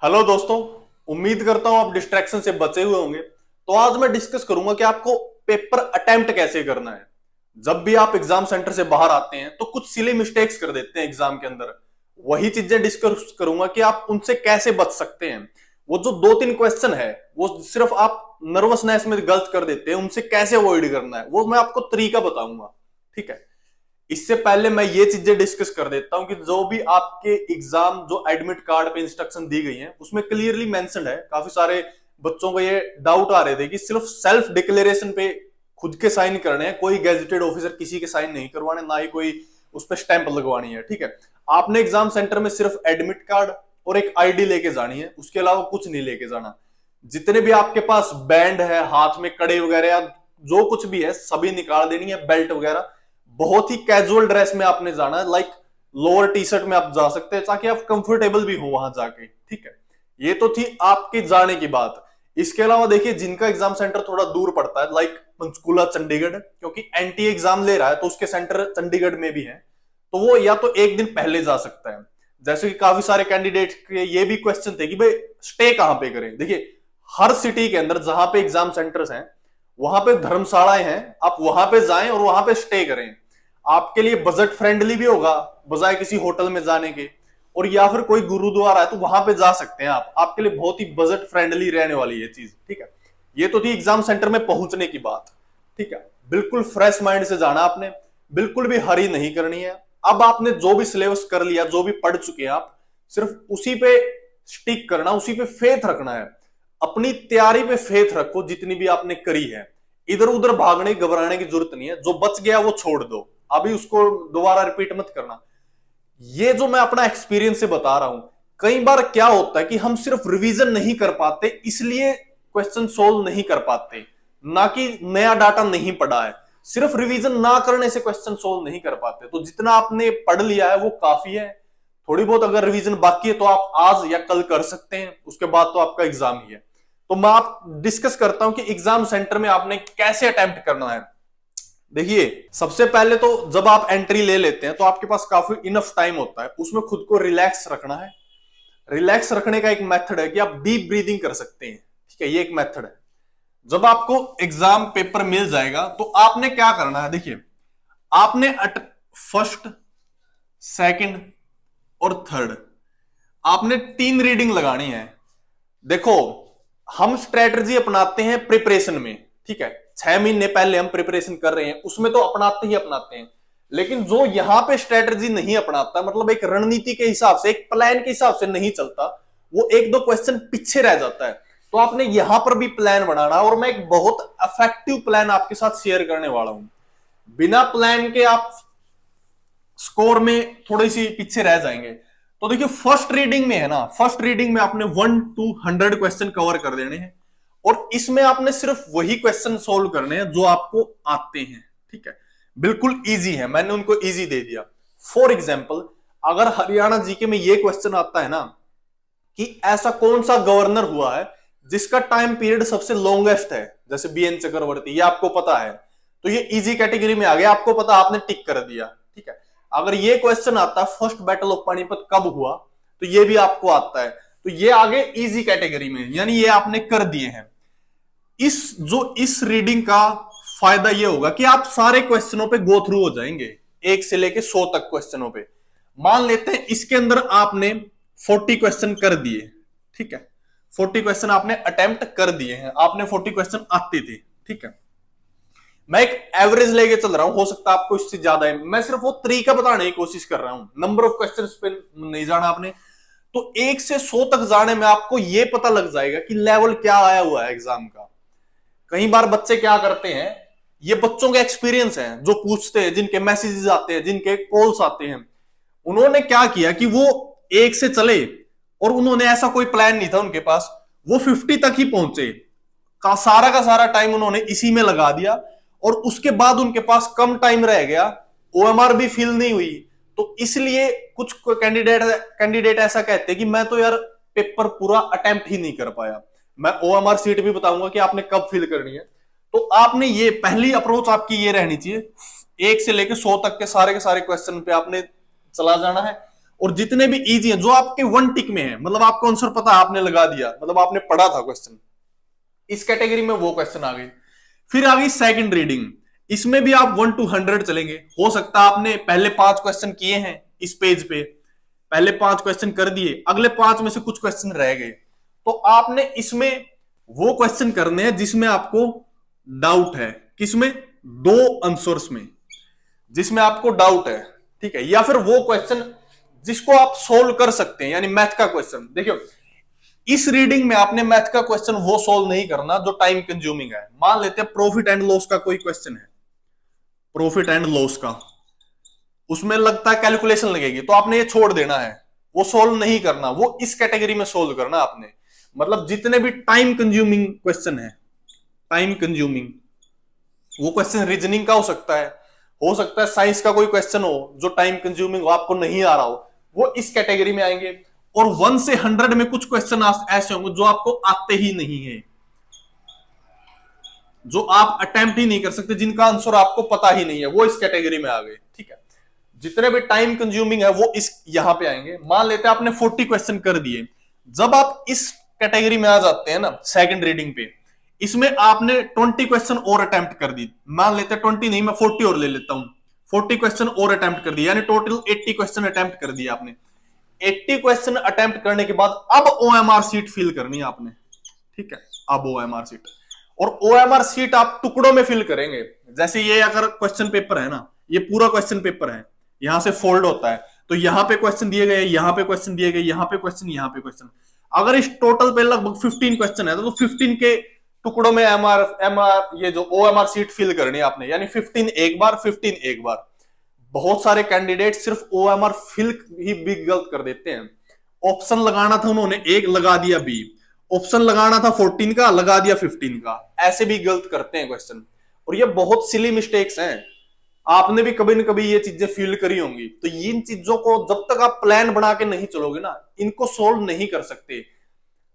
Hello दोस्तों। उम्मीद करता हूं आप डिस्ट्रैक्शन से बचे हुए होंगे। तो आज मैं डिस्कस करूंगा कि आपको पेपर अटेम्प्ट कैसे करना है। जब भी आप एग्जाम सेंटर से बाहर आते हैं तो कुछ सिली मिस्टेक्स कर देते हैं एग्जाम के अंदर। वही चीजें डिस्कस करूंगा कि आप उनसे कैसे बच सकते हैं। वो जो दो तीन क्वेश्चन है वो सिर्फ आप नर्वसनेस में गलत कर देते हैं, उनसे कैसे अवॉइड करना है वो मैं आपको तरीका बताऊंगा। ठीक है। इससे पहले मैं ये चीजें डिस्कस कर देता हूं कि जो भी आपके एग्जाम जो एडमिट कार्ड पे इंस्ट्रक्शन दी गई हैं उसमें क्लियरली मेंशन्ड है। काफी सारे बच्चों को ये डाउट आ रहे थे कि सिर्फ सेल्फ डिक्लेरेशन पे खुद के साइन करने हैं, कोई गेजेटेड ऑफिसर किसी के साइन नहीं करवाने, ना ही कोई उस पर स्टैंप लगवानी है। ठीक है। आपने एग्जाम सेंटर में सिर्फ एडमिट कार्ड और एक आईडी लेके जानी है, उसके अलावा कुछ नहीं लेके जाना। जितने भी आपके पास बैंड है, हाथ में कड़े वगैरह या जो कुछ भी है सभी निकाल देनी है, बेल्ट वगैरह। बहुत ही कैजुअल ड्रेस में आपने जाना है, लाइक लोअर टी शर्ट में आप जा सकते हैं ताकि आप कंफर्टेबल भी हो वहां जाके। ठीक है। ये तो थी आपके जाने की बात। इसके अलावा देखिए, जिनका एग्जाम सेंटर थोड़ा दूर पड़ता है लाइक पंचकुला चंडीगढ़, क्योंकि एनटीए एग्जाम ले रहा है तो उसके सेंटर चंडीगढ़ में भी है, तो वो या तो एक दिन पहले जा सकता है। जैसे कि काफी सारे कैंडिडेट के ये भी क्वेश्चन थे कि भाई स्टे कहां पे करें। देखिए, हर सिटी के अंदर जहां पे एग्जाम सेंटर्स हैं वहां पे धर्मशालाएं हैं, आप वहां पे जाएं और वहां पे स्टे करें। आपके लिए बजट फ्रेंडली भी होगा बजाय किसी होटल में जाने के। और या फिर कोई गुरुद्वारा है तो वहां पे जा सकते हैं आप, आपके लिए बहुत ही बजट फ्रेंडली रहने वाली है चीज। ठीक है। ये तो थी एग्जाम सेंटर में पहुंचने की बात। ठीक है। बिल्कुल फ्रेश माइंड से जाना आपने, बिल्कुल भी हरी नहीं करनी है। अब आपने जो भी सिलेबस कर लिया, जो भी पढ़ चुके हैं आप, सिर्फ उसी पे स्टिक करना, उसी पे फेथ रखना है। अपनी तैयारी पे फेथ रखो जितनी भी आपने करी है। इधर उधर भागने घबराने की जरूरत नहीं है। जो बच गया वो छोड़ दो, अभी उसको दोबारा रिपीट मत करना। ये जो मैं अपना एक्सपीरियंस से बता रहा हूं, कई बार क्या होता है कि हम सिर्फ रिवीजन नहीं कर पाते इसलिए क्वेश्चन सोल्व नहीं कर पाते, ना कि नया डाटा नहीं पढ़ा है। सिर्फ रिवीजन ना करने से क्वेश्चन सोल्व नहीं कर पाते। तो जितना आपने पढ़ लिया है वो काफी है। थोड़ी बहुत अगर रिवीजन बाकी है तो आप आज या कल कर सकते हैं, उसके बाद तो आपका एग्जाम ही है। तो मैं आप डिस्कस करता हूं कि एग्जाम सेंटर में आपने कैसे अटेम्प्ट करना है। देखिए, सबसे पहले तो जब आप एंट्री ले लेते हैं तो आपके पास काफी इनफ टाइम होता है, उसमें खुद को रिलैक्स रखना है। रिलैक्स रखने का एक मेथड है कि आप डीप ब्रीदिंग कर सकते हैं। ठीक है, ये एक मेथड है। जब आपको एग्जाम पेपर मिल जाएगा तो आपने क्या करना है, देखिए, आपने फर्स्ट, सेकंड और थर्ड, आपने तीन रीडिंग लगानी है। देखो, हम स्ट्रेटजी अपनाते हैं प्रिपरेशन में। ठीक है, 6 महीने पहले हम प्रिपरेशन कर रहे हैं, उसमें तो अपनाते ही अपनाते हैं। लेकिन जो यहां पे स्ट्रेटजी नहीं अपनाता, मतलब एक रणनीति के हिसाब से, एक प्लान के हिसाब से नहीं चलता, वो एक दो क्वेश्चन पीछे रह जाता है। तो आपने यहां पर भी प्लान बनाना, और मैं एक बहुत इफेक्टिव प्लान आपके साथ शेयर करने वाला हूं। बिना प्लान के आप स्कोर में थोड़ी सी पीछे रह जाएंगे। तो देखिए, फर्स्ट रीडिंग में है ना, फर्स्ट रीडिंग में आपने 1 to 100 क्वेश्चन कवर कर देने हैं, और इसमें आपने सिर्फ वही क्वेश्चन सोल्व करने हैं जो आपको आते हैं। ठीक है, बिल्कुल इजी है, मैंने उनको इजी दे दिया। फॉर एग्जाम्पल, अगर हरियाणा जीके में ये क्वेश्चन आता है ना कि ऐसा कौन सा गवर्नर हुआ है जिसका टाइम पीरियड सबसे लॉन्गेस्ट है, जैसे बीएन चक्रवर्ती, ये आपको पता है, तो ये इजी कैटेगरी में आ गया, आपको पता, आपने टिक कर दिया। ठीक है। अगर ये क्वेश्चन आता है फर्स्ट बैटल ऑफ पानीपत कब हुआ, तो ये भी आपको आता है, तो ये आगे इजी कैटेगरी में, यानी ये आपने कर दिए हैं। इस रीडिंग का फायदा ये होगा कि आप सारे क्वेश्चनों पे गो थ्रू हो जाएंगे, 1 से लेके 100 तक क्वेश्चनों पे। मान लेते हैं इसके अंदर आपने 40 क्वेश्चन कर दिए। ठीक है, 40 क्वेश्चन आपने अटेम्प्ट कर दिए हैं, आपने 40 क्वेश्चन आते थे। ठीक है, मैं एक एवरेज लेके चल रहा हूं, हो सकता है आपको इससे ज्यादा है, मैं सिर्फ वो तरीका बताने की कोशिश कर रहा हूं, नंबर ऑफ क्वेश्चन पे नहीं जाना आपने। तो 1 से 100 तक जाने में आपको ये पता लग जाएगा कि लेवल क्या आया हुआ है एग्जाम का। कई बार बच्चे क्या करते हैं, ये बच्चों के एक्सपीरियंस हैं जो पूछते हैं, जिनके मैसेजेस आते हैं, जिनके कॉल्स आते हैं, उन्होंने क्या किया कि वो 1 से चले और उन्होंने ऐसा कोई प्लान नहीं था उनके पास, वो 50 तक ही पहुंचे, का सारा टाइम उन्होंने इसी में लगा दिया, और उसके बाद उनके पास कम टाइम रह गया, ओएमआर भी फिल नहीं हुई। तो इसलिए कुछ कैंडिडेट ऐसा कहते हैं कि मैं तो यार पेपर पूरा अटेम्प्ट ही नहीं कर पाया। मैं ओएमआर सीट भी बताऊंगा कि आपने कब फिल करनी है। तो आपने ये पहली अप्रोच आपकी ये रहनी चाहिए, 1 से लेकर 100 तक के सारे क्वेश्चन पे आपने चला जाना है, और जितने भी इजी हैं जो आपके वन टिक में है, मतलब आपको आंसर पता है, आपने लगा दिया, मतलब आपने पढ़ा था क्वेश्चन, इस कैटेगरी में वो क्वेश्चन आ गए। फिर आ गई सेकंड रीडिंग, इसमें भी आप 1 to 100 चलेंगे। हो सकता है आपने पहले 5 क्वेश्चन किए हैं इस पेज पे, पहले 5 क्वेश्चन कर दिए, अगले 5 में से कुछ क्वेश्चन रह गए, तो आपने इसमें वो क्वेश्चन करने हैं जिसमें आपको डाउट है। किसमें? 2 आंसर्स में जिसमें आपको डाउट है, ठीक है, या फिर वो क्वेश्चन जिसको आप सोल्व कर सकते हैं, यानी मैथ का क्वेश्चन। देखियो, इस रीडिंग में आपने मैथ का क्वेश्चन वो सोल्व नहीं करना जो टाइम कंज्यूमिंग है। मान लेते हैं प्रॉफिट एंड लॉस का कोई क्वेश्चन है, प्रॉफिट एंड लॉस का, उसमें लगता है कैलकुलेशन लगेगी, तो आपने ये छोड़ देना है, वो सोल्व नहीं करना, वो इस कैटेगरी में सोल्व करना आपने। मतलब जितने भी टाइम कंज्यूमिंग क्वेश्चन है, टाइम कंज्यूमिंग, वो क्वेश्चन रीजनिंग का हो सकता है साइंस का कोई क्वेश्चन हो जो टाइम कंज्यूमिंग हो, आपको नहीं आ रहा हो, वो इस कैटेगरी में आएंगे। और 1 से 100 में कुछ क्वेश्चन ऐसे होंगे जो आपको आते ही नहीं है, जो आप अटेम्प्ट ही नहीं कर सकते, जिनका आंसर आपको पता ही नहीं है, वो इस कैटेगरी में आ गए, ठीक है। जितने भी टाइम कंज्यूमिंग है वो इस यहां पे आएंगे। मान लेते हैं आपने 40 क्वेश्चन कर दिए, जब आप इस कैटेगरी में आ जाते हैं ना सेकंड रीडिंग पे, इसमें आपने 20 क्वेश्चन और अटेम्प्ट कर दी, मान लेते हैं 20 नहीं, मैं 40 और ले लेता हूं, 40 क्वेश्चन और अटेम्प्ट कर दिया, यानी टोटल 80 क्वेश्चन अटेम्प्ट कर दिया आपने। 80 क्वेश्चन अटेम्प्ट करने के बाद अब ओएमआर सीट फिल करनी है आपने, ठीक है। अब ओएमआर सीट, और ओएमआर सीट आप टुकड़ों में फिल करेंगे। जैसे ये अगर क्वेश्चन पेपर है ना, ये पूरा क्वेश्चन पेपर है, यहां से फोल्ड होता है, तो यहां पे क्वेश्चन दिए गए, यहां पे क्वेश्चन दिए गए, यहां पे क्वेश्चन, यहां पे क्वेश्चन। अगर इस टोटल पे लगभग 15 क्वेश्चन है तो 15 के टुकड़ों में एमआर ये जो ओएमआर सीट फिल करनी है आपने, यानी 15 एक बार, 15 एक बार। बहुत सारे कैंडिडेट सिर्फ ओएमआर फिल ही भी गलत कर देते हैं। ऑप्शन लगाना था उन्होंने एक, लगा दिया बी, ऑप्शन लगाना था 14 का, लगा दिया 15 का, ऐसे भी गलत करते हैं क्वेश्चन। और ये बहुत सिली मिस्टेक्स हैं, आपने भी कभी न कभी ये चीजें फील करी होंगी। तो इन चीजों को जब तक आप प्लान बना के नहीं चलोगे ना, इनको सोल्व नहीं कर सकते।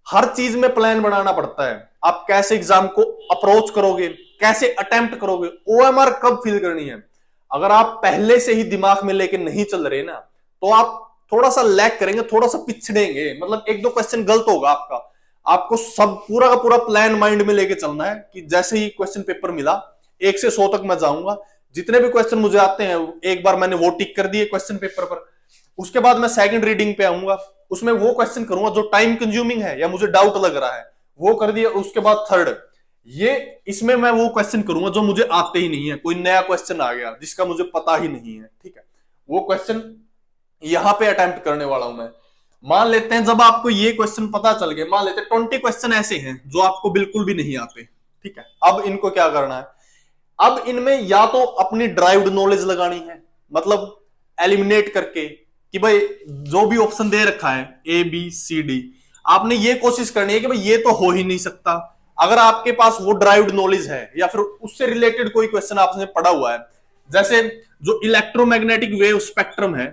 हर चीज में प्लान बनाना पड़ता है। आप कैसे एग्जाम को अप्रोच करोगे, कैसे अटेम्प्ट करोगे, ओएमआर कब फिल करनी है, अगर आप पहले से ही दिमाग में लेके नहीं चल रहे ना, तो आप थोड़ा सा लैग करेंगे, थोड़ा सा पिछड़ेंगे, मतलब 1-2 क्वेश्चन गलत होगा आपका। आपको सब पूरा का पूरा प्लान माइंड में लेके चलना है कि जैसे ही क्वेश्चन पेपर मिला 1 से 100 तक मैं जाऊंगा, जितने भी क्वेश्चन मुझे आते हैं एक बार मैंने वो टिक कर दिए क्वेश्चन पेपर पर, उसके बाद मैं सेकंड रीडिंग पे आऊंगा, उसमें वो क्वेश्चन करूंगा जो टाइम कंज्यूमिंग है या मुझे डाउट लग रहा है, वो कर दिया। उसके बाद थर्ड, ये इसमें मैं वो क्वेश्चन करूंगा जो मुझे आते ही नहीं है, कोई नया क्वेश्चन आ गया जिसका मुझे पता ही नहीं है, ठीक है, वो क्वेश्चन यहां पे अटेम्प्ट करने वाला हूं मैं। मान लेते हैं जब आपको ये क्वेश्चन पता चल गए, मान लेते हैं 20 क्वेश्चन ऐसे हैं जो आपको बिल्कुल भी नहीं आते, ठीक है। अब इनको क्या करना है, अब इनमें या तो अपनी ड्राइव्ड नॉलेज लगानी है, मतलब एलिमिनेट करके कि भाई जो भी ऑप्शन दे रखा है ए बी सी डी, आपने ये कोशिश करनी है कि भाई ये तो हो ही नहीं सकता। अगर आपके पास वो ड्राइव्ड नॉलेज है या फिर उससे रिलेटेड कोई क्वेश्चन आपने पढ़ा हुआ है, जैसे जो इलेक्ट्रोमैग्नेटिक वेव स्पेक्ट्रम है,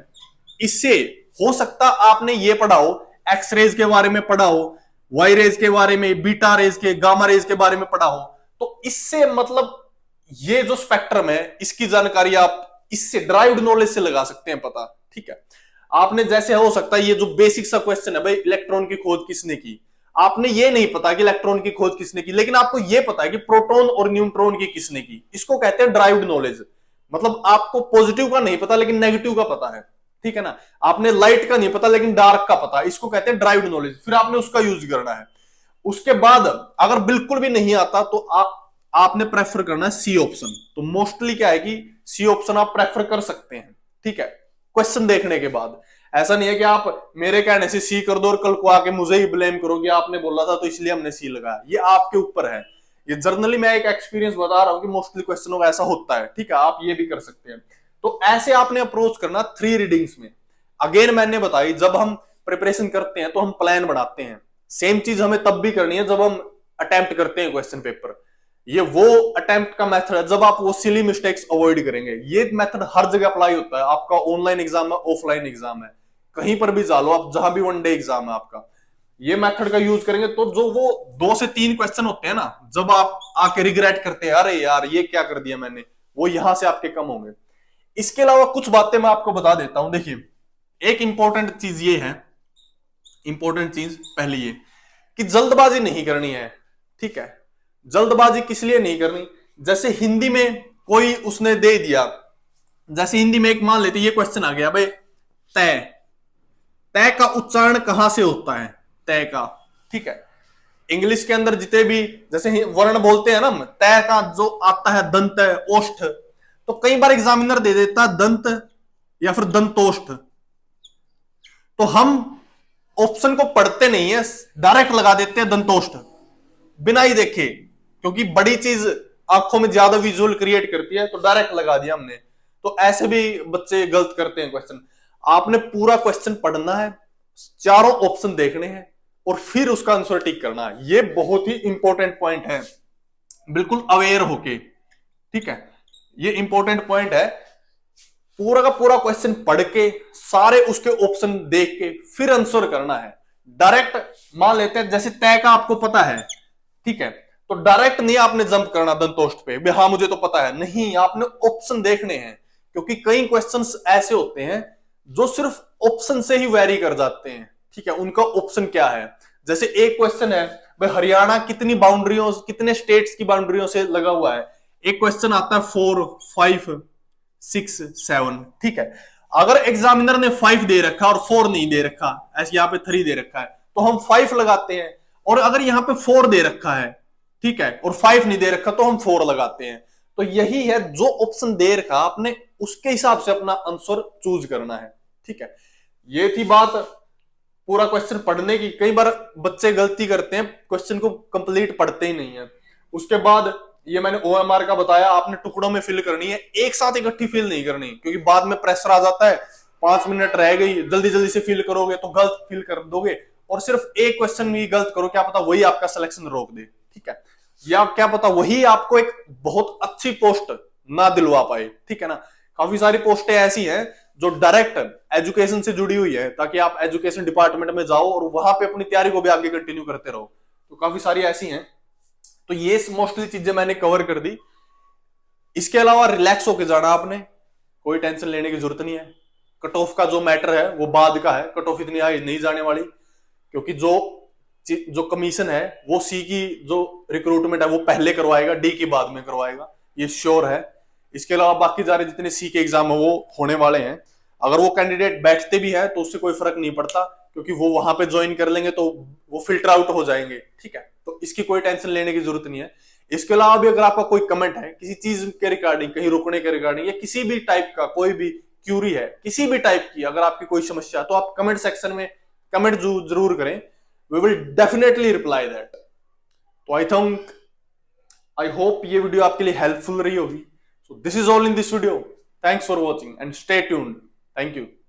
इससे हो सकता आपने ये पढ़ा हो, एक्स रेज के बारे में पढ़ा हो, वाई रेज के बारे में, बीटा रेज के, गामा रेज के बारे में पढ़ा हो, तो इससे मतलब ये जो स्पेक्ट्रम है इसकी जानकारी आप इससे ड्राइव्ड नॉलेज से लगा सकते हैं पता, ठीक है। आपने जैसे हो सकता है ये जो बेसिक सा क्वेश्चन है, भाई इलेक्ट्रॉन की खोज किसने की, आपने ये नहीं पता कि इलेक्ट्रॉन की खोज किसने की, लेकिन आपको ये पता है कि प्रोटॉन और न्यूट्रॉन की किसने की, इसको कहते हैं ड्राइव्ड नॉलेज। मतलब आपको पॉजिटिव का नहीं पता लेकिन नेगेटिव का पता है, ठीक है ना। आपने लाइट का नहीं पता लेकिन डार्क का पता, इसको कहते हैं ड्राइव्ड नॉलेज, फिर आपने उसका यूज करना है। उसके बाद अगर बिल्कुल भी नहीं आता तो आपने प्रेफर करना है सी ऑप्शन। तो मोस्टली क्या है कि सी ऑप्शन आप प्रेफर कर सकते हैं, ठीक है, क्वेश्चन देखने के बाद। ऐसा नहीं है कि आप मेरे कहने से सी कर दो और कल को आके मुझे ही ब्लेम करोगे आपने बोला था तो इसलिए हमने सी लगाया, ये आपके ऊपर है। ये जर्नली मैं एक एक्सपीरियंस बता रहा हूं कि मोस्टली क्वेश्चनों का ऐसा होता है, ठीक है, आप ये भी कर सकते हैं। तो ऐसे आपने अप्रोच करना 3 रीडिंग्स में। अगेन मैंने बताई, जब हम प्रिपरेशन करते हैं तो हम प्लान बनाते हैं, सेम चीज हमें तब भी करनी है जब हम अटेम्प्ट करते हैं क्वेश्चन पेपर। ये वो अटेम्प्ट का मेथड है जब आप वो सिली मिस्टेक्स अवॉइड करेंगे। ये मेथड हर जगह अप्लाई होता है, आपका ऑनलाइन एग्जाम है, ऑफलाइन एग्जाम है, कहीं पर भी जा लो आप, जहां भी 1 डे एग्जाम है आपका, ये मेथड का यूज करेंगे तो जो वो 2 से 3 क्वेश्चन होते हैं ना, जब आप आके रिग्रेट करते हैं अरे यार ये क्या कर दिया मैंने, वो यहां से आपके कम होंगे। इसके अलावा कुछ बातें मैं आपको बता देता हूं। देखिए, एक इंपॉर्टेंट चीज ये है, इंपॉर्टेंट चीज पहली ये कि जल्दबाजी नहीं करनी है। ठीक है, जल्दबाजी किस लिए नहीं करनी, जैसे हिंदी में कोई उसने दे दिया, जैसे हिंदी में एक मान लेते ये क्वेश्चन आ गया भाई, तय, तय का उच्चारण कहां से होता है, तय का। ठीक है, इंग्लिश के अंदर जितने भी जैसे वर्ण बोलते हैं ना, तय का जो आता है दंत ओष्ठ, तो कई बार एग्जामिनर दे देता है दंत या फिर दंतोष्ठ, तो हम ऑप्शन को पढ़ते नहीं है, डायरेक्ट लगा देते हैं दंतोष्ठ बिना ही देखे, क्योंकि बड़ी चीज आंखों में ज्यादा विजुअल क्रिएट करती है, तो डायरेक्ट लगा दिया हमने। तो ऐसे भी बच्चे गलत करते हैं क्वेश्चन। आपने पूरा क्वेश्चन पढ़ना है, चारों ऑप्शन देखने हैं और फिर उसका आंसर टिक करना है। ये बहुत ही इंपॉर्टेंट पॉइंट है, बिल्कुल अवेयर होके। ठीक है, ये इंपॉर्टेंट पॉइंट है। पूरा का पूरा क्वेश्चन पढ़ के सारे उसके ऑप्शन देख के फिर आंसर करना है। डायरेक्ट मान लेते हैं जैसे तय का आपको पता है, ठीक है, तो डायरेक्ट नहीं आपने जंप करना दंतोष्ठ पे, हाँ मुझे तो पता है, नहीं, आपने ऑप्शन देखने हैं, क्योंकि कई क्वेश्चंस ऐसे होते हैं जो सिर्फ ऑप्शन से ही वेरी कर जाते हैं। ठीक है, उनका ऑप्शन क्या है, जैसे एक क्वेश्चन है भाई हरियाणा कितनी बाउंड्रियों, कितने स्टेट्स की बाउंड्रियों से लगा हुआ है, एक क्वेश्चन आता है 4, 5, 6, 7। ठीक है, अगर एग्जामिनर ने 5 दे रखा और 4 नहीं दे रखा, ऐसे यहाँ पे 3 दे रखा है, तो हम 5 लगाते हैं, और अगर यहाँ पे 4 दे रखा है, ठीक है, और 5 नहीं दे रखा, तो हम 4 लगाते हैं। तो यही है, जो ऑप्शन दे रखा आपने उसके हिसाब से अपना आंसर चूज करना है। ठीक है, ये थी बात पूरा क्वेश्चन पढ़ने की। कई बार बच्चे गलती करते हैं, क्वेश्चन को कंप्लीट पढ़ते ही नहीं है। उसके बाद ये मैंने ओएमआर का बताया, आपने टुकड़ों में फिल करनी है, एक साथ इकट्ठी फिल नहीं करनी, क्योंकि बाद में प्रेशर आ जाता है, 5 मिनट रह गई, जल्दी जल्दी से फिल करोगे तो गलत फिल कर दोगे, और सिर्फ एक क्वेश्चन भी गलत करो, क्या पता वही आपका सिलेक्शन रोक दे। ठीक है, या क्या पता वही आपको एक बहुत अच्छी पोस्ट ना दिलवा पाए। ठीक है ना, काफी सारी पोस्टें ऐसी हैं जो डायरेक्ट एजुकेशन से जुड़ी हुई है, ताकि आप एजुकेशन डिपार्टमेंट में जाओ और वहां पे अपनी तैयारी को भी आगे कंटिन्यू करते रहो। तो काफी सारी ऐसी हैं। तो ये मोस्टली चीजें मैंने कवर कर दी। इसके अलावा रिलैक्स होके जाना, आपने कोई टेंशन लेने की जरूरत नहीं है। कट ऑफ का जो मैटर है वो बाद का है, कट ऑफ इतनी हाई नहीं जाने वाली, क्योंकि जो कमीशन है वो सी की जो रिक्रूटमेंट है वो पहले करवाएगा, डी की बाद में करवाएगा, ये श्योर है। इसके अलावा बाकी सारे जितने सी के एग्जाम है वो होने वाले हैं। अगर वो कैंडिडेट बैठते भी है तो उससे कोई फर्क नहीं पड़ता, क्योंकि वो वहां पे ज्वाइन कर लेंगे तो वो फिल्टर आउट हो जाएंगे। ठीक है, तो इसकी कोई टेंशन लेने की जरूरत नहीं है। इसके अलावा भी अगर आपका कोई कमेंट है किसी चीज के रिगार्डिंग, कहीं रुकने के रिगार्डिंग, या किसी भी टाइप का कोई भी क्यूरी है, किसी भी टाइप की अगर आपकी कोई समस्या, तो आप कमेंट सेक्शन में कमेंट जरूर करें, we will definitely reply that. तो आई होप ये वीडियो आपके लिए हेल्पफुल रही होगी। So this is all in this video. Thanks for watching and stay tuned. Thank you.